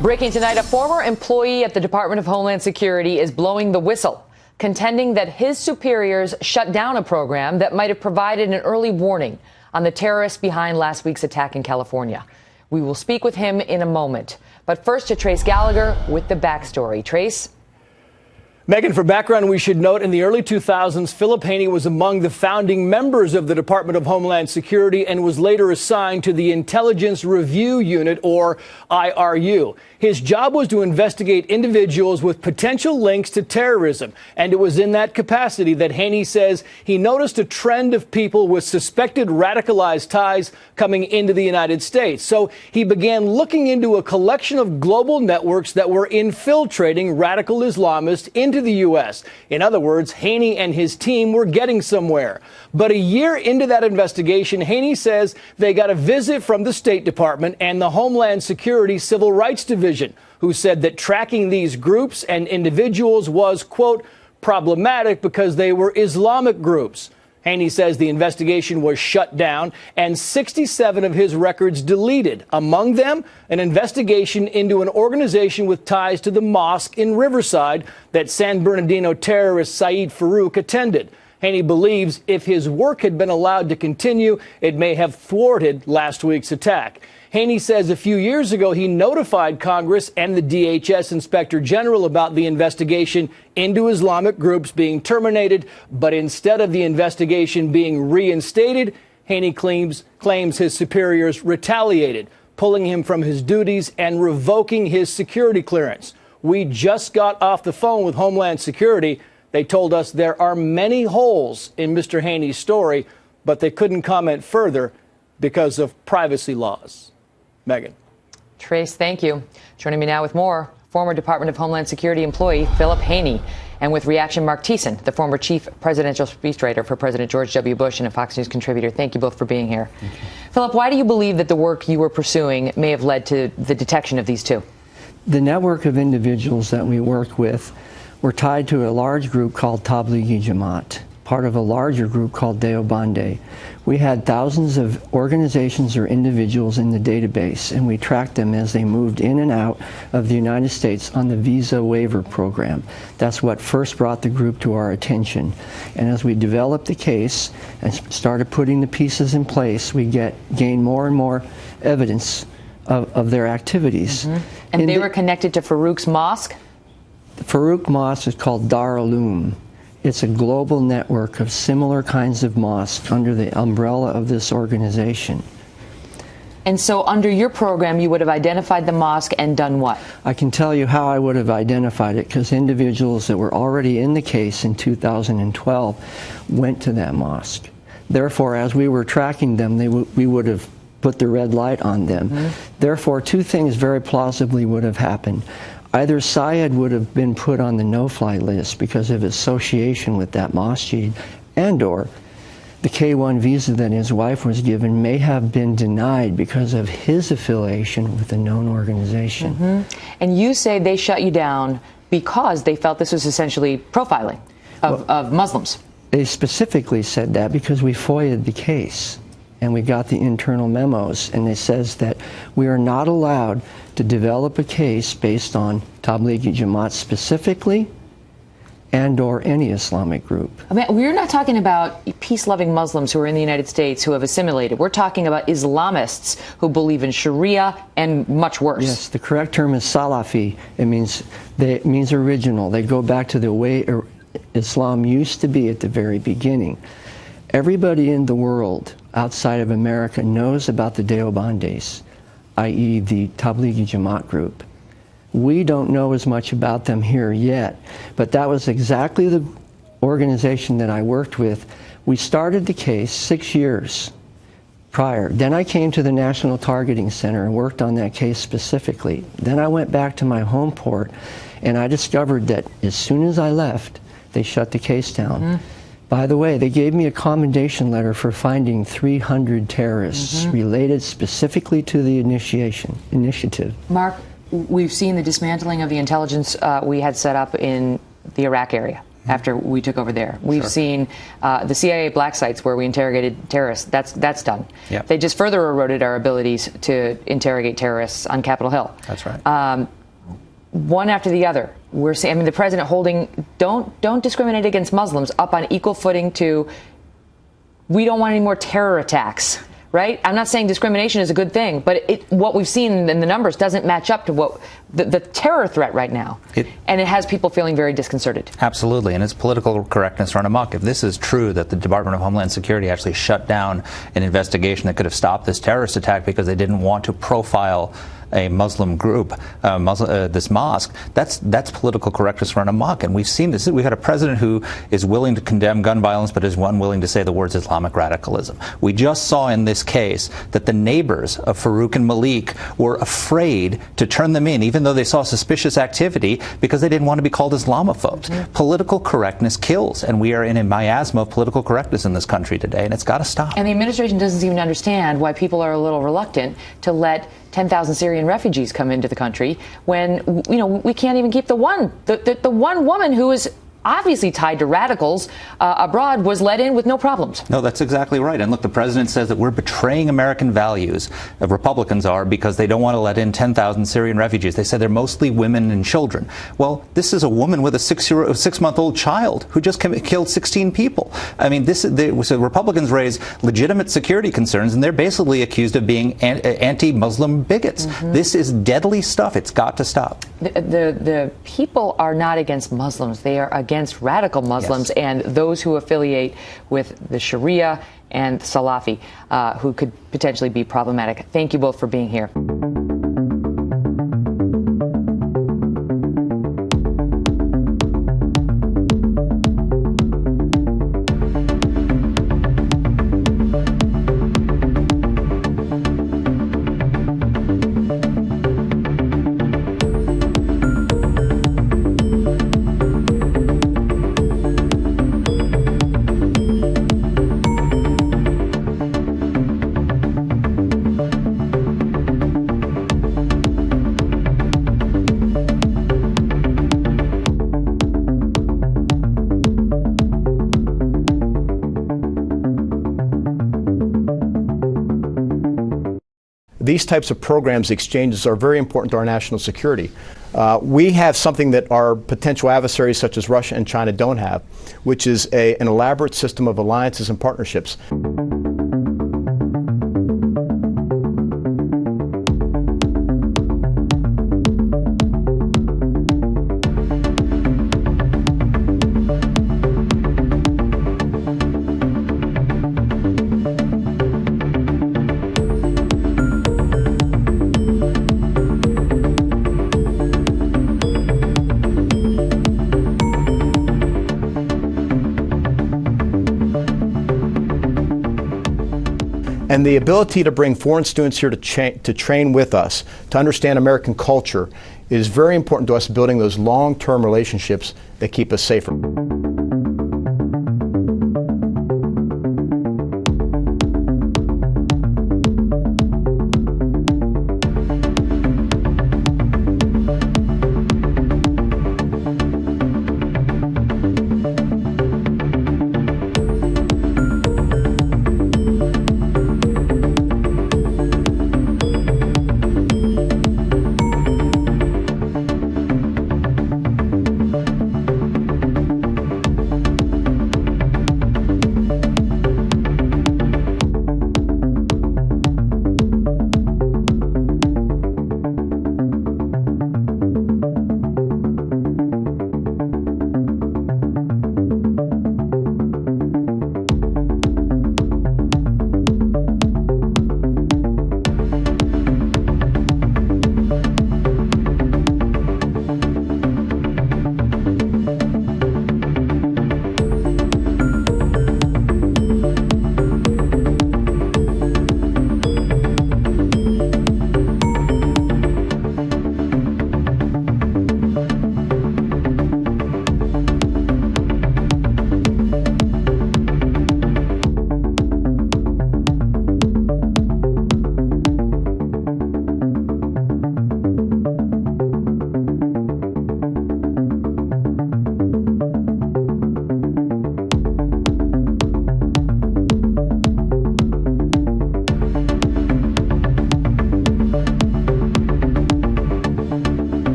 Breaking tonight, a former employee at the Department of Homeland Security is blowing the whistle, contending that his superiors shut down a program that might have provided an early warning on the terrorists behind last week's attack in California. We will speak with him in a moment. But first to Trace Gallagher with the backstory. Trace? Megan, for background, we should note in the early 2000s, Philip Haney was among the founding members of the Department of Homeland Security and was later assigned to the Intelligence Review Unit, or IRU. His job was to investigate individuals with potential links to terrorism, and it was in that capacity that Haney says he noticed a trend of people with suspected radicalized ties coming into the United States. So he began looking into a collection of global networks that were infiltrating radical Islamists into the U.S. In other words, Haney and his team were getting somewhere. But a year into that investigation, Haney says they got a visit from the State Department and the Homeland Security Civil Rights Division, who said that tracking these groups and individuals was, quote, problematic because they were Islamic groups. Haney says the investigation was shut down and 67 of his records deleted. Among them, an investigation into an organization with ties to the mosque in Riverside that San Bernardino terrorist Saeed Farouk attended. Haney believes if his work had been allowed to continue, it may have thwarted last week's attack. Haney says a few years ago he notified Congress and the DHS Inspector General about the investigation into Islamic groups being terminated, but instead of the investigation being reinstated, Haney claims his superiors retaliated, pulling him from his duties and revoking his security clearance. We just got off the phone with Homeland Security. They told us there are many holes in Mr. Haney's story, but they couldn't comment further because of privacy laws. Megan. Trace, thank you. Joining me now with more, former Department of Homeland Security employee Philip Haney. And with reaction, Mark Thiessen, the former chief presidential speechwriter for President George W. Bush and a Fox News contributor. Thank you both for being here. Philip, why do you believe that the work you were pursuing may have led to the detection of these two? The network of individuals that we worked with were tied to a large group called Tablighi Jamaat, part of a larger group called Deobandi. We had thousands of organizations or individuals in the database, and we tracked them as they moved in and out of the United States on the visa waiver program. That's what first brought the group to our attention. And as we developed the case and started putting the pieces in place, we gained more and more evidence of their activities. And they were connected to Farouk's mosque? The Farouk Mosque is called Dar Uloom. It's a global network of similar kinds of mosques under the umbrella of this organization. And so under your program, you would have identified the mosque and done what? I can tell you how I would have identified it, because individuals that were already in the case in 2012 went to that mosque. Therefore, as we were tracking them, we would have put the red light on them. Therefore, two things very plausibly would have happened. Either Syed would have been put on the no-fly list because of association with that masjid, and/or the K-1 visa that his wife was given may have been denied because of his affiliation with a known organization. And you say they shut you down because they felt this was essentially profiling of Muslims. They specifically said that because we FOIA'd the case and we got the internal memos, and it says that we are not allowed to develop a case based on Tablighi Jamaat specifically and/or any Islamic group. I mean, we're not talking about peace-loving Muslims who are in the United States who have assimilated. We're talking about Islamists who believe in Sharia and much worse. Yes, the correct term is Salafi. It means original. They go back to the way Islam used to be at the very beginning. Everybody in the world outside of America knows about the Deobandis, i.e. the Tablighi Jamaat group. We don't know as much about them here yet, but that was exactly the organization that I worked with. We started the case 6 years prior. Then I came to the National Targeting Center and worked on that case specifically. Then I went back to my home port, and I discovered that as soon as I left, they shut the case down. By the way, they gave me a commendation letter for finding 300 terrorists related specifically to the initiative. Mark, we've seen the dismantling of the intelligence we had set up in the Iraq area. after we took over there. We've seen the CIA black sites where we interrogated terrorists. That's done. Yep. They just further eroded our abilities to interrogate terrorists on Capitol Hill. That's right. One after the other. We're seeing, I mean, the president holding don't discriminate against Muslims up on equal footing to we don't want any more terror attacks. Right? I'm not saying discrimination is a good thing, but what we've seen in the numbers doesn't match up to what the terror threat right now. And it has people feeling very disconcerted. Absolutely. And it's political correctness run amok. If this is true that the Department of Homeland Security actually shut down an investigation that could have stopped this terrorist attack because they didn't want to profile a Muslim group, this mosque, that's political correctness run amok. And we've seen this. We've had a president who is willing to condemn gun violence, but is unwilling to say the words Islamic radicalism. We just saw in this case that the neighbors of Farouk and Malik were afraid to turn them in, even though they saw suspicious activity, because they didn't want to be called Islamophobes. Political correctness kills, and we are in a miasma of political correctness in this country today, and it's got to stop. And the administration doesn't seem to understand why people are a little reluctant to let 10,000 Syrian refugees come into the country when, you know, we can't even keep the one woman who is obviously tied to radicals abroad was let in with no problems. No, that's exactly right. And look, the president says that we're betraying American values. Republicans are, because they don't want to let in 10,000 Syrian refugees. They say they're mostly women and children. Well, this is a woman with a 6-month-old child who just killed 16 people. I mean, so Republicans raise legitimate security concerns, and they're basically accused of being anti-Muslim bigots. This is deadly stuff. It's got to stop. The people are not against Muslims. They are against radical Muslims and those who affiliate with the Sharia and Salafi, who could potentially be problematic. Thank you both for being here. These types of programs, exchanges, are very important to our national security. We have something that our potential adversaries such as Russia and China don't have, which is an elaborate system of alliances and partnerships. And the ability to bring foreign students here to train with us, to understand American culture, is very important to us, building those long-term relationships that keep us safer.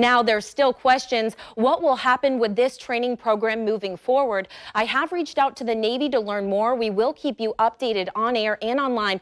now there's still questions. What will happen with this training program moving forward? I have reached out to the Navy to learn more. We will keep you updated on air and online.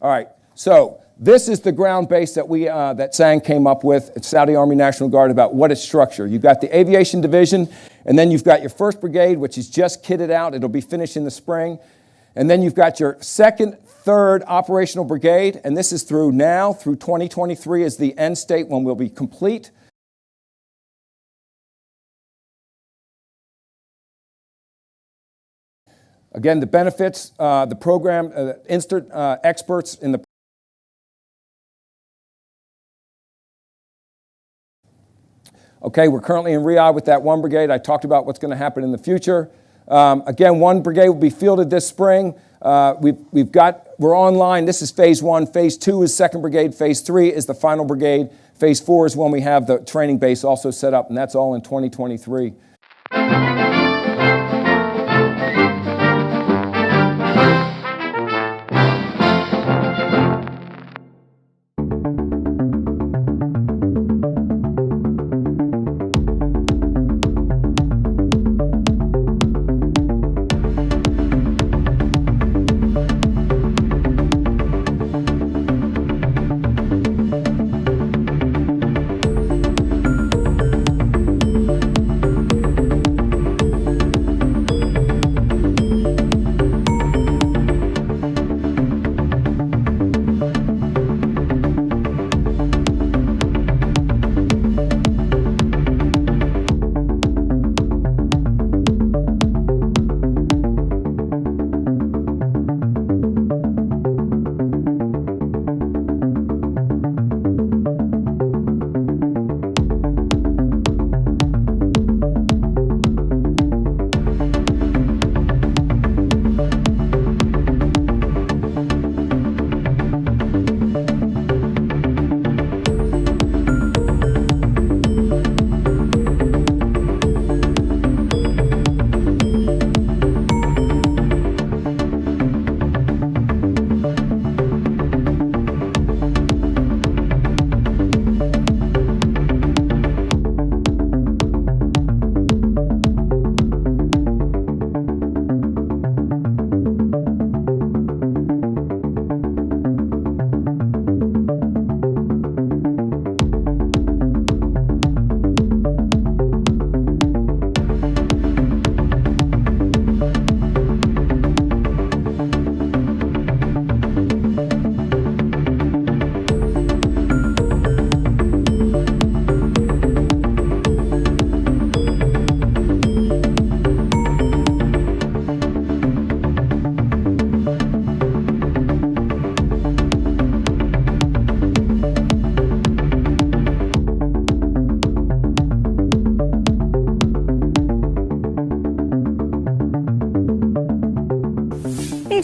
All right, so this is the ground base that that Sang came up with at Saudi Army National Guard about what its structure. You've got the Aviation Division, and then you've got your 1st Brigade, which is just kitted out. It'll be finished in the spring. And then you've got your 2nd, 3rd Operational Brigade, and this is through 2023 is the end state when we'll be complete. Again, the benefits, the program, instant experts in the Okay, we're currently in Riyadh with that 1 brigade. I talked about what's going to happen in the future. Again, 1 brigade will be fielded this spring. We're online. This is phase 1. Phase 2 is 2nd Brigade. Phase 3 is the final brigade. Phase 4 is when we have the training base also set up, and that's all in 2023.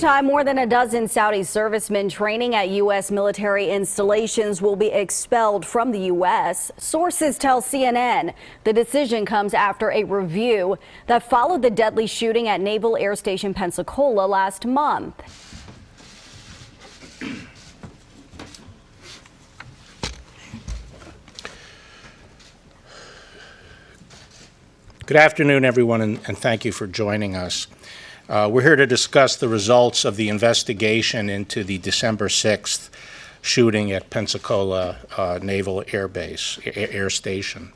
meantime, more than a dozen Saudi servicemen training at U.S. military installations will be expelled from the U.S. Sources tell CNN the decision comes after a review that followed the deadly shooting at Naval Air Station Pensacola last month. Good afternoon, everyone, and thank you for joining us. We're here to discuss the results of the investigation into the December 6th shooting at Pensacola Naval Air Base, Air Station.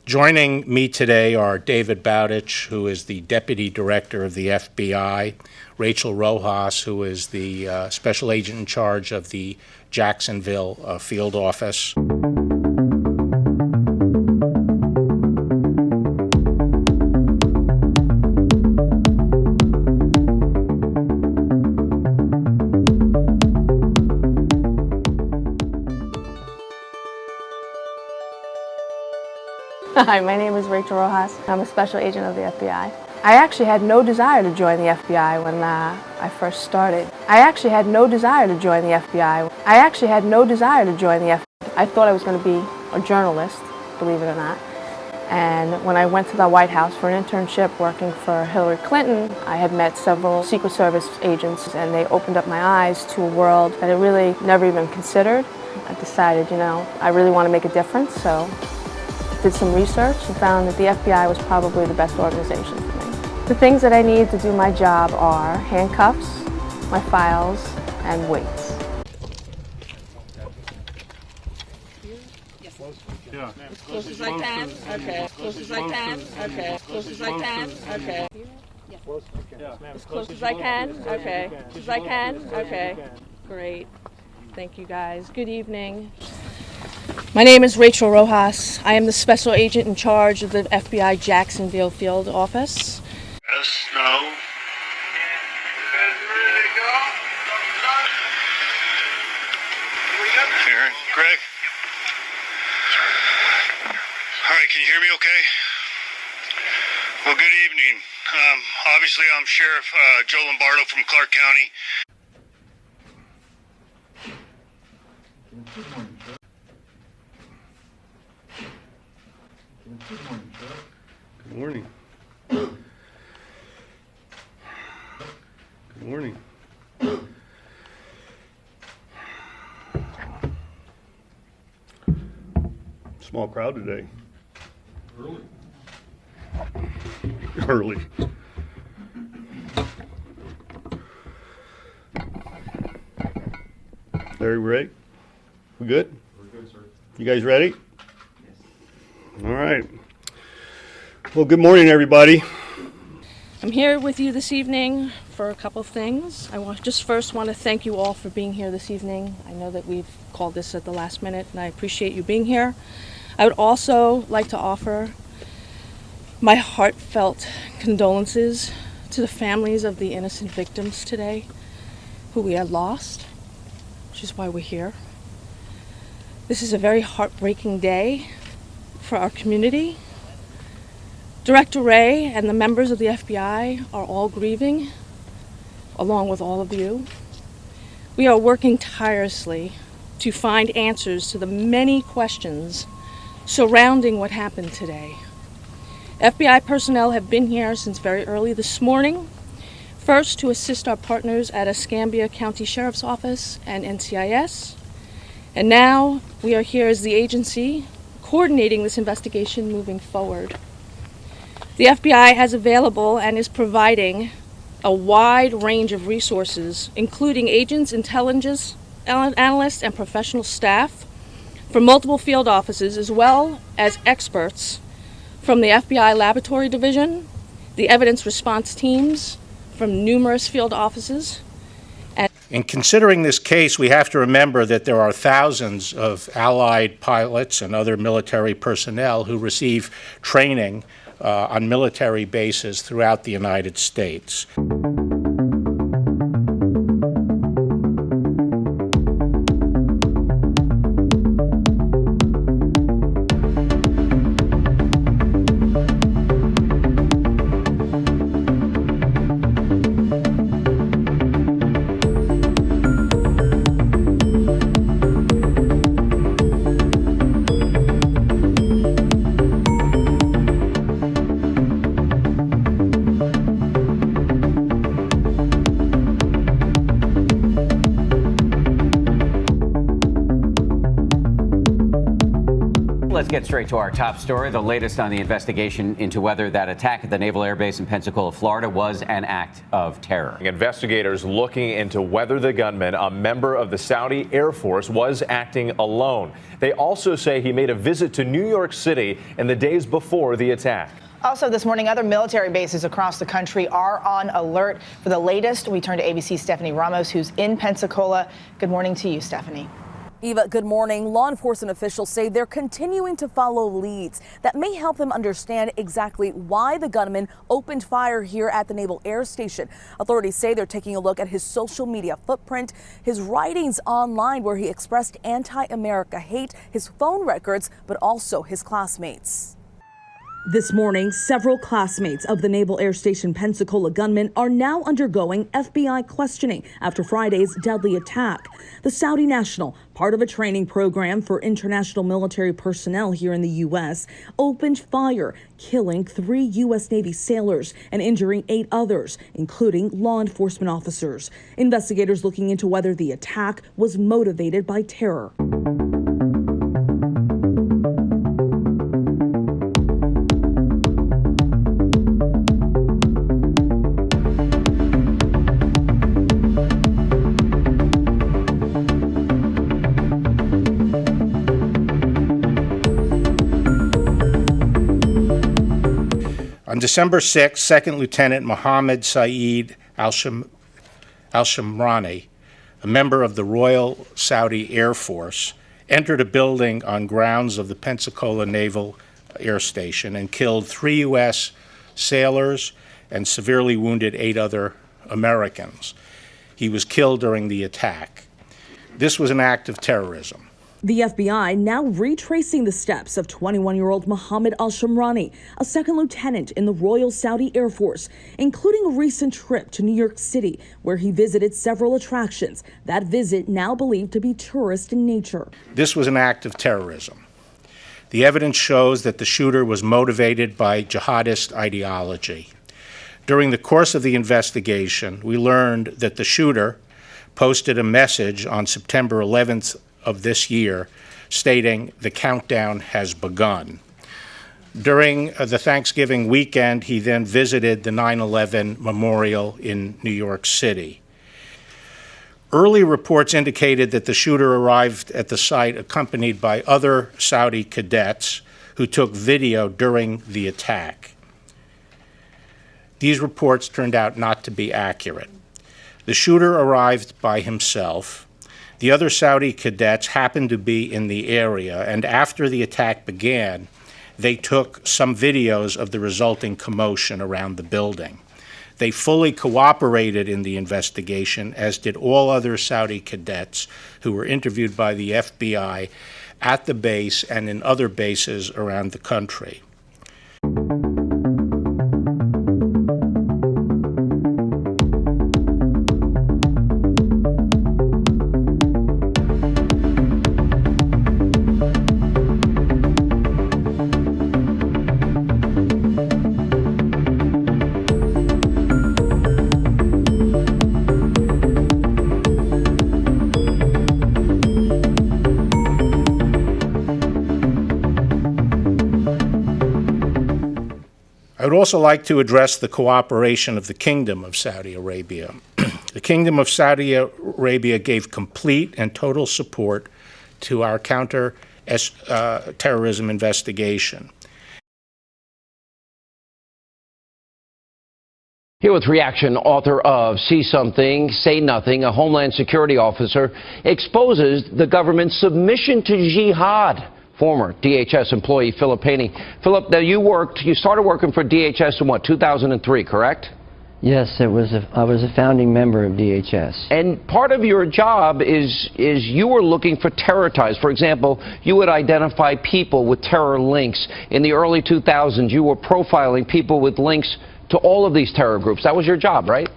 Joining me today are David Bowditch, who is the Deputy Director of the FBI, Rachel Rojas, who is the Special Agent in charge of the Jacksonville Field Office. Hi, my name is Rachel Rojas. I'm a special agent of the FBI. I actually had no desire to join the FBI when I first started. I thought I was going to be a journalist, believe it or not. And when I went to the White House for an internship working for Hillary Clinton, I had met several Secret Service agents, and they opened up my eyes to a world that I really never even considered. I decided, I really want to make a difference, so did some research and found that the FBI was probably the best organization for me. The things that I need to do my job are handcuffs, my files, and weights. Yeah. As close as I can. Okay. As close as I can. Okay. As close as I can. Okay. As close as I can. Okay. As close as I can. Okay. Great. Thank you guys. Good evening. My name is Rachel Rojas. I am the special agent in charge of the FBI Jacksonville Field Office. Yes, no. Here, Greg. All right, can you hear me okay? Well, good evening. Obviously, I'm Sheriff Joe Lombardo from Clark County. Good morning. Good morning. Small crowd today. Early. Larry, we ready? We good? We're good, sir. You guys ready? Yes. All right. Well, good morning, everybody. I'm here with you this evening for a couple of things. I first want to thank you all for being here this evening. I know that we've called this at the last minute, and I appreciate you being here. I would also like to offer my heartfelt condolences to the families of the innocent victims today who we had lost, which is why we're here. This is a very heartbreaking day for our community. Director Wray and the members of the FBI are all grieving, along with all of you. We are working tirelessly to find answers to the many questions surrounding what happened today. FBI personnel have been here since very early this morning, first to assist our partners at Escambia County Sheriff's Office and NCIS, and now we are here as the agency coordinating this investigation moving forward. The FBI has available and is providing a wide range of resources, including agents, intelligence analysts, and professional staff from multiple field offices, as well as experts from the FBI Laboratory Division, the evidence response teams from numerous field offices. In considering this case, we have to remember that there are thousands of Allied pilots and other military personnel who receive training on military bases throughout the United States. Let's get straight to our top story. The latest on the investigation into whether that attack at the Naval Air Base in Pensacola, Florida, was an act of terror. Investigators looking into whether the gunman, a member of the Saudi Air Force, was acting alone. They also say he made a visit to New York City in the days before the attack. Also this morning, other military bases across the country are on alert. For the latest, we turn to ABC's Stephanie Ramos, who's in Pensacola. Good morning to you, Stephanie. Eva, good morning. Law enforcement officials say they're continuing to follow leads that may help them understand exactly why the gunman opened fire here at the Naval Air Station. Authorities say they're taking a look at his social media footprint, his writings online where he expressed anti-America hate, his phone records, but also his classmates. This morning, several classmates of the Naval Air Station Pensacola gunman are now undergoing FBI questioning after Friday's deadly attack. The Saudi national, part of a training program for international military personnel here in the U.S., opened fire, killing 3 U.S. Navy sailors and injuring 8 others, including law enforcement officers. Investigators looking into whether the attack was motivated by terror. On December 6, Second Lieutenant Mohammed Saeed al-Shamrani, a member of the Royal Saudi Air Force, entered a building on grounds of the Pensacola Naval Air Station and killed 3 U.S. sailors and severely wounded 8 other Americans. He was killed during the attack. This was an act of terrorism. The FBI now retracing the steps of 21-year-old Mohammed al-Shamrani, a second lieutenant in the Royal Saudi Air Force, including a recent trip to New York City, where he visited several attractions. That visit now believed to be tourist in nature. This was an act of terrorism. The evidence shows that the shooter was motivated by jihadist ideology. During the course of the investigation, we learned that the shooter posted a message on September 11th of this year stating the countdown has begun. During the Thanksgiving weekend, he then visited the 9/11 memorial in New York City. Early reports indicated that the shooter arrived at the site accompanied by other Saudi cadets who took video during the attack. These reports turned out not to be accurate. The shooter arrived by himself. The other Saudi cadets happened to be in the area, and after the attack began, they took some videos of the resulting commotion around the building. They fully cooperated in the investigation, as did all other Saudi cadets who were interviewed by the FBI at the base and in other bases around the country. I would also like to address the cooperation of the Kingdom of Saudi Arabia. The Kingdom of Saudi Arabia gave complete and total support to our counter-terrorism investigation. Here with reaction, author of See Something, Say Nothing, a Homeland Security officer exposes the government's submission to jihad. Former DHS employee Philip Haney. Philip, now you started working for DHS in what, 2003, correct? Yes, I was a founding member of DHS. And part of your job is you were looking for terror ties. For example, you would identify people with terror links. In the early 2000s, you were profiling people with links to all of these terror groups. That was your job, right?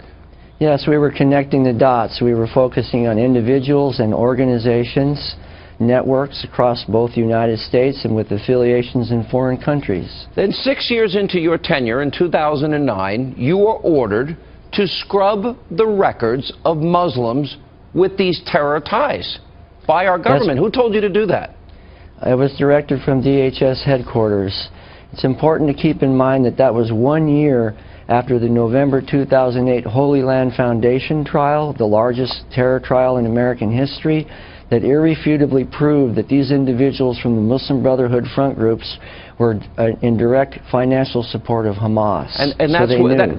Yes, we were connecting the dots. We were focusing on individuals and organizations, networks across both the United States and with affiliations in foreign countries. Then 6 years into your tenure in 2009, you were ordered to scrub the records of Muslims with these terror ties by our government. Who told you to do that? It was directed from DHS headquarters. It's important to keep in mind that that was 1 year after the November 2008 Holy Land Foundation trial, the largest terror trial in American history, that irrefutably proved that these individuals from the Muslim Brotherhood front groups were in direct financial support of Hamas. And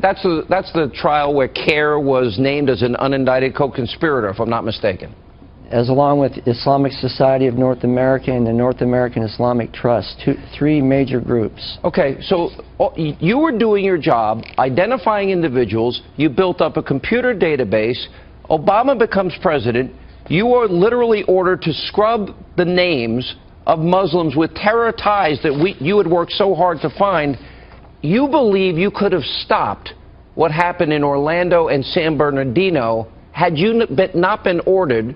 that's, that's the trial where CARE was named as an unindicted co-conspirator, if I'm not mistaken. As along with Islamic Society of North America and the North American Islamic Trust, three major groups. Okay, so you were doing your job, identifying individuals, you built up a computer database, Obama becomes president, you are literally ordered to scrub the names of Muslims with terror ties that you had worked so hard to find. You believe you could have stopped what happened in Orlando and San Bernardino had you not been ordered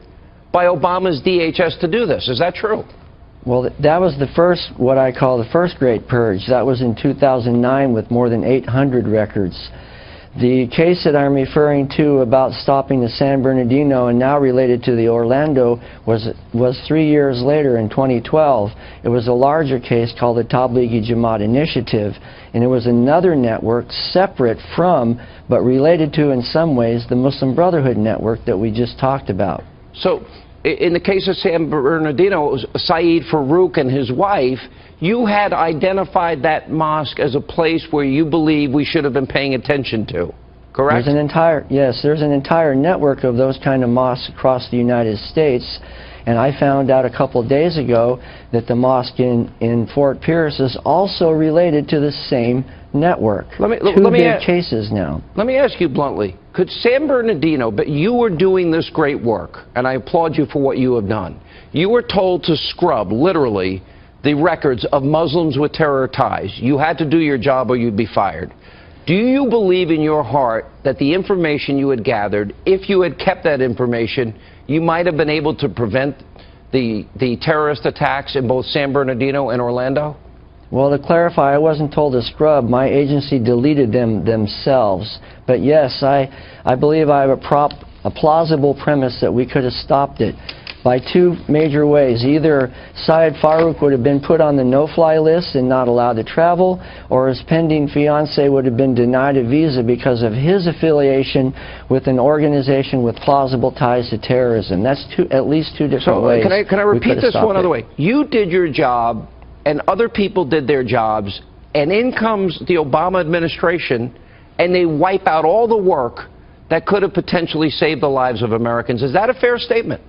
by Obama's DHS to do this. Is that true? Well, that was the first, what I call the first great purge. That was in 2009 with more than 800 records. The case that I'm referring to about stopping the San Bernardino and now related to the Orlando was 3 years later in 2012. It was a larger case called the Tablighi Jamaat Initiative, and it was another network separate from, but related to in some ways, the Muslim Brotherhood network that we just talked about. So, in the case of San Bernardino, it was Saeed Farouk and his wife. You had identified that mosque as a place where you believe we should have been paying attention to, correct? There's an entire network of those kind of mosques across the United States, and I found out a couple of days ago that the mosque in Fort Pierce is also related to the same network. Two big cases now. Let me ask you bluntly, could San Bernardino, but you were doing this great work, and I applaud you for what you have done. You were told to scrub, literally, the records of Muslims with terror ties. You had to do your job or you'd be fired. Do you believe in your heart that the information you had gathered, if you had kept that information, you might have been able to prevent the terrorist attacks in both San Bernardino and Orlando? Well, to clarify, I wasn't told to scrub. My agency deleted them themselves. But yes, I believe I have a plausible premise that we could have stopped it by two major ways. Either Syed Farouk would have been put on the no-fly list and not allowed to travel, or his pending fiancée would have been denied a visa because of his affiliation with an organization with plausible ties to terrorism. That's at least two different ways. Can I repeat this one other way? You did your job, and other people did their jobs, and in comes the Obama administration, and they wipe out all the work that could have potentially saved the lives of Americans. Is that a fair statement?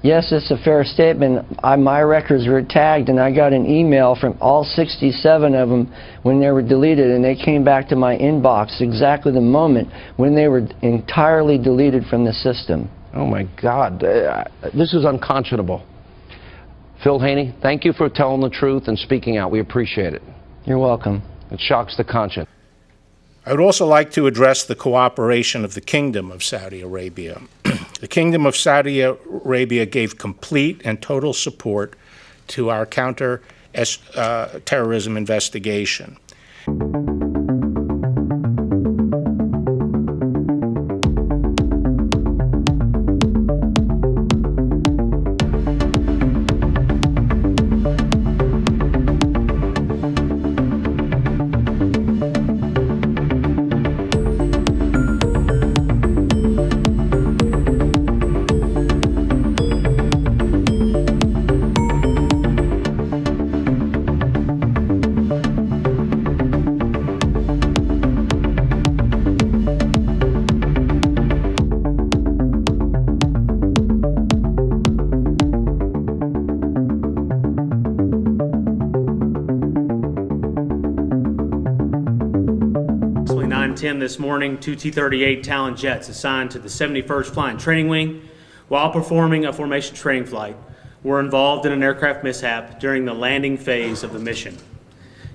Yes, it's a fair statement. My records were tagged, and I got an email from all 67 of them when they were deleted, and they came back to my inbox exactly the moment when they were entirely deleted from the system. Oh, my God. This is unconscionable. Phil Haney, thank you for telling the truth and speaking out. We appreciate it. You're welcome. It shocks the conscience. I would also like to address the cooperation of the Kingdom of Saudi Arabia. The Kingdom of Saudi Arabia gave complete and total support to our counter-terrorism investigation. This morning, two T-38 Talon jets assigned to the 71st Flying Training Wing, while performing a formation training flight, were involved in an aircraft mishap during the landing phase of the mission.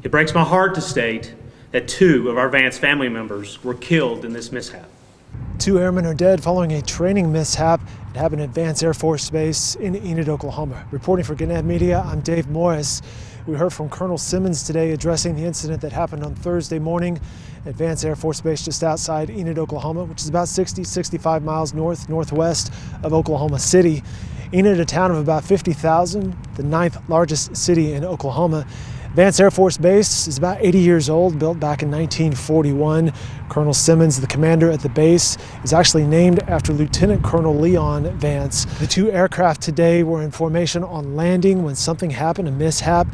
It breaks my heart to state that 2 of our Vance family members were killed in this mishap. 2 airmen are dead following a training mishap. It happened at Vance Air Force Base in Enid, Oklahoma. Reporting for Gannett Media, I'm Dave Morris. We heard from Colonel Simmons today addressing the incident that happened on Thursday morning at Vance Air Force Base just outside Enid, Oklahoma, which is about 65 miles northwest of Oklahoma City. Enid, a town of about 50,000, the 9th largest city in Oklahoma. Vance Air Force Base is about 80 years old, built back in 1941. Colonel Simmons, the commander at the base, is actually named after Lieutenant Colonel Leon Vance. The two aircraft today were in formation on landing when something happened, a mishap.